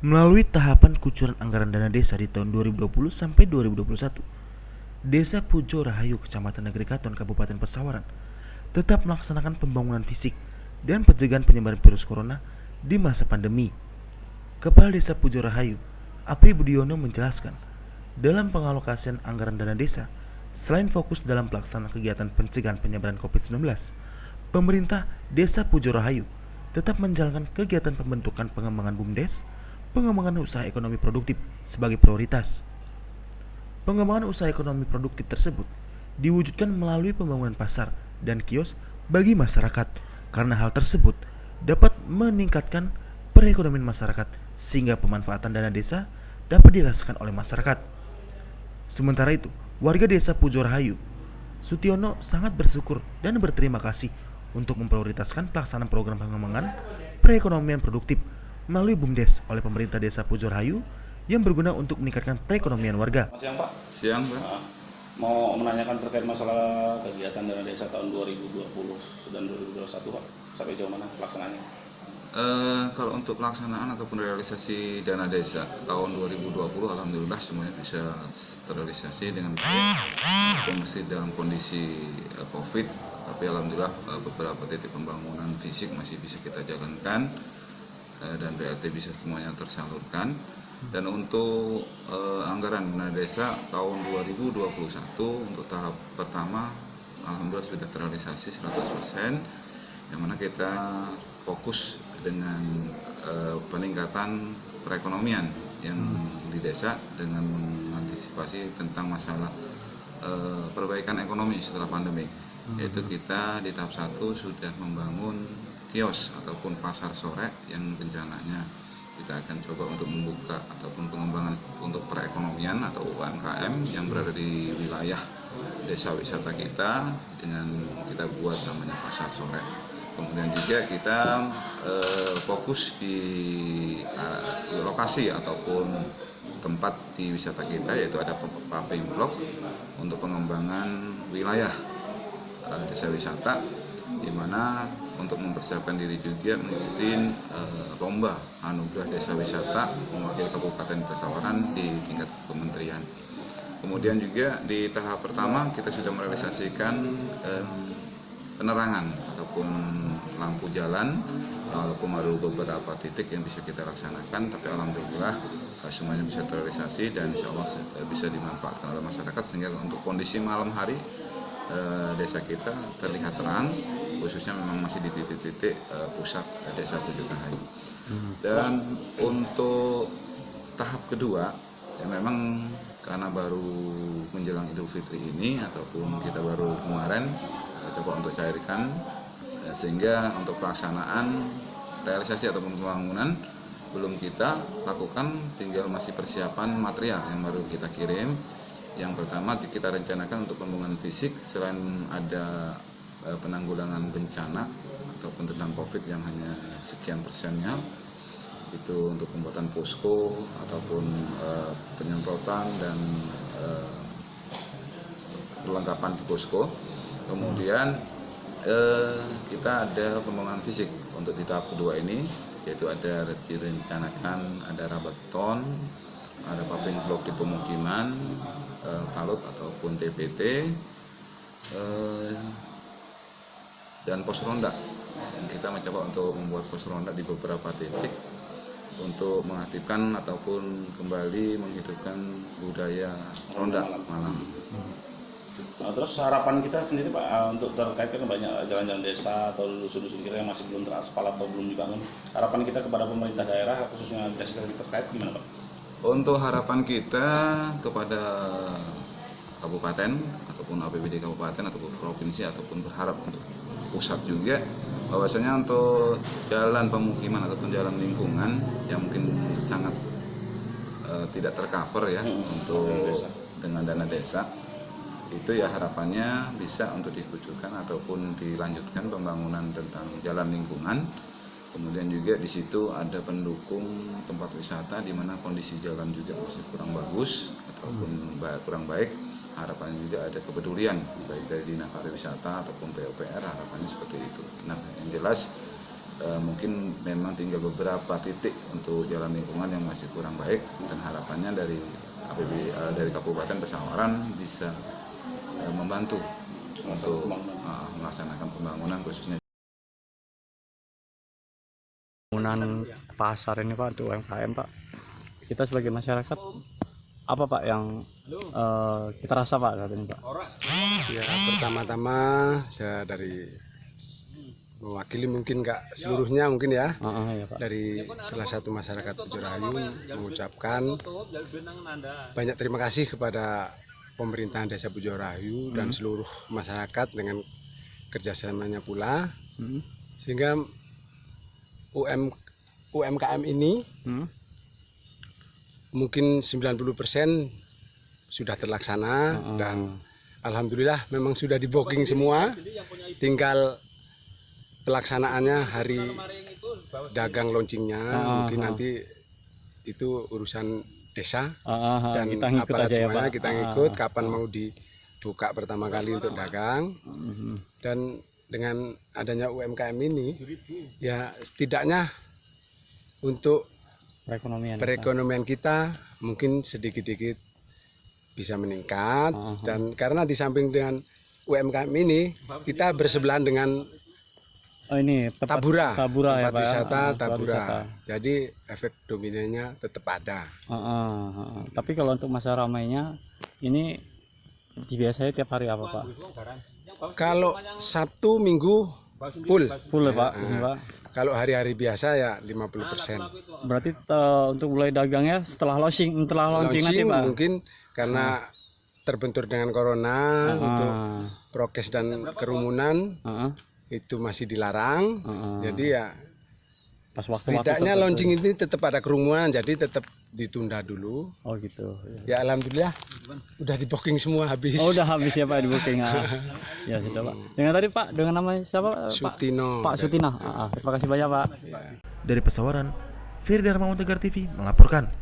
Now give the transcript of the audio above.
Melalui tahapan kucuran anggaran dana desa di tahun 2020 sampai 2021, Desa Pujo Rahayu, Kecamatan Negeri Katon, Kabupaten Pesawaran, tetap melaksanakan pembangunan fisik dan pencegahan penyebaran virus corona di masa pandemi. Kepala Desa Pujo Rahayu, Apri Budiono menjelaskan, dalam pengalokasian anggaran dana desa, selain fokus dalam pelaksanaan kegiatan pencegahan penyebaran COVID-19, pemerintah Desa Pujo Rahayu tetap menjalankan kegiatan pembentukan pengembangan BUMDes, pengembangan usaha ekonomi produktif sebagai prioritas. Pengembangan usaha ekonomi produktif tersebut diwujudkan melalui pembangunan pasar dan kios bagi masyarakat, karena hal tersebut dapat meningkatkan perekonomian masyarakat sehingga pemanfaatan dana desa dapat dirasakan oleh masyarakat. Sementara itu, warga Desa Pujo Rahayu, Sutiono, sangat bersyukur dan berterima kasih untuk memprioritaskan pelaksanaan program pengembangan perekonomian produktif melalui BUMDes oleh pemerintah Desa Pujo Rahayu yang berguna untuk meningkatkan perekonomian warga. Siang Pak. Siang Pak. Mau menanyakan terkait masalah kegiatan dana desa tahun 2020 dan 2021 Pak. Sampai jauh mana pelaksanaannya? Kalau untuk pelaksanaan ataupun realisasi dana desa tahun 2020, alhamdulillah semuanya bisa terrealisasi dengan baik. Walaupun masih dalam kondisi COVID, tapi alhamdulillah beberapa titik pembangunan fisik masih bisa kita jalankan dan BLT bisa semuanya tersalurkan. Dan untuk anggaran dana desa tahun 2021 untuk tahap pertama alhamdulillah sudah terrealisasi 100%, yang mana kita fokus dengan peningkatan perekonomian yang di desa dengan mengantisipasi tentang masalah perbaikan ekonomi setelah pandemi. Yaitu kita di tahap 1 sudah membangun kios ataupun pasar sore yang rencananya kita akan coba untuk membuka ataupun pengembangan untuk perekonomian atau UMKM yang berada di wilayah desa wisata kita dengan kita buat namanya pasar sore. Kemudian juga kita fokus di lokasi ataupun tempat di wisata kita, yaitu ada paving block untuk pengembangan wilayah desa wisata, di mana untuk mempersiapkan diri juga mengikuti lomba anugerah desa wisata mewakili Kabupaten Pesawaran di tingkat kementerian. Kemudian juga di tahap pertama kita sudah merealisasikan penerangan ataupun lampu jalan, walaupun baru beberapa titik yang bisa kita laksanakan, tapi alhamdulillah semuanya bisa terrealisasi dan insya Allah bisa dimanfaatkan oleh masyarakat, sehingga untuk kondisi malam hari desa kita terlihat terang, khususnya memang masih di titik-titik pusat desa Pujo Rahayu. Dan untuk tahap kedua, ya memang karena baru menjelang Idul Fitri ini ataupun kita baru kemarin coba untuk cairkan, sehingga untuk pelaksanaan realisasi ataupun pembangunan belum kita lakukan, tinggal masih persiapan material yang baru kita kirim. Yang pertama kita rencanakan untuk pembangunan fisik, selain ada penanggulangan bencana ataupun tentang COVID yang hanya sekian persennya, itu untuk pembuatan posko ataupun penyemprotan dan perlengkapan di posko. Kemudian kita ada pembangunan fisik untuk di tahap kedua ini, yaitu ada direncanakan ada rabeton, ada paving block di pemukiman, Palut ataupun TPT, dan pos ronda. Kita mencoba untuk membuat pos ronda di beberapa titik untuk mengaktifkan ataupun kembali menghidupkan budaya ronda malam. Terus harapan kita sendiri Pak untuk terkait kan banyak jalan-jalan desa atau dusun-dusun kita yang masih belum teraspal atau belum dibangun. Harapan kita kepada pemerintah daerah khususnya desa terkait gimana Pak? Untuk harapan kita kepada kabupaten ataupun APBD kabupaten ataupun provinsi ataupun berharap untuk pusat juga, bahwasanya untuk jalan pemukiman ataupun jalan lingkungan yang mungkin sangat tidak tercover ya untuk dengan dana desa, itu ya harapannya bisa untuk dikucurkan ataupun dilanjutkan pembangunan tentang jalan lingkungan. Kemudian juga di situ ada pendukung tempat wisata di mana kondisi jalan juga masih kurang bagus ataupun kurang baik. Harapannya juga ada kepedulian baik dari Dinas Pariwisata ataupun PUPR, harapannya seperti itu. Nah, yang jelas mungkin memang tinggal beberapa titik untuk jalan lingkungan yang masih kurang baik, dan harapannya dari dari Kabupaten Pesawaran bisa membantu untuk melaksanakan pembangunan khususnya Pembangunan pasar ini Pak untuk UMKM Pak, kita sebagai masyarakat apa Pak yang kita rasa Pak saat ini Pak? Ya, pertama-tama saya dari mewakili, mungkin nggak seluruhnya mungkin ya, Ya, Pak. dari salah satu masyarakat Pujo Rahayu mengucapkan banyak terima kasih kepada pemerintahan Desa Pujo Rahayu dan seluruh masyarakat dengan kerjasamanya pula, sehingga UMKM ini mungkin 90% sudah terlaksana, dan alhamdulillah memang sudah di booking semua, tinggal pelaksanaannya hari dagang launchingnya. Mungkin nanti itu urusan desa dan kita ngikut aparat aja ya, semuanya, Pak. kita ngikut kapan mau dibuka pertama kali untuk dagang. Dan dengan adanya UMKM ini ya setidaknya untuk perekonomian kita mungkin sedikit-sedikit bisa meningkat. Dan karena di samping dengan UMKM ini kita bersebelahan dengan ini Tabura ya, tempat Pak, wisata tempat Tabura. wisata. Jadi efek dominannya tetap ada. Tapi kalau untuk masa ramainya ini biasanya tiap hari apa Pak? Kalau Sabtu Minggu full Ya, Pak. Pak. Kalau hari-hari biasa ya 50%. Berarti untuk mulai dagangnya setelah launching nanti Pak? Mungkin karena terbentur dengan corona, untuk prokes dan kerumunan itu masih dilarang. Jadi ya pas waktu setidaknya launching ini tetap ada kerumunan, jadi tetap ditunda dulu. Oh gitu. Ya alhamdulillah udah di booking semua habis. Oh udah habis ya Pak di booking. Ya sudah Pak. Dengan tadi Pak, dengan nama siapa? Sutino. Pak Sutino. Terima kasih banyak Pak. Dari Pesawaran, Ferry Darmawan Tegar TV melaporkan.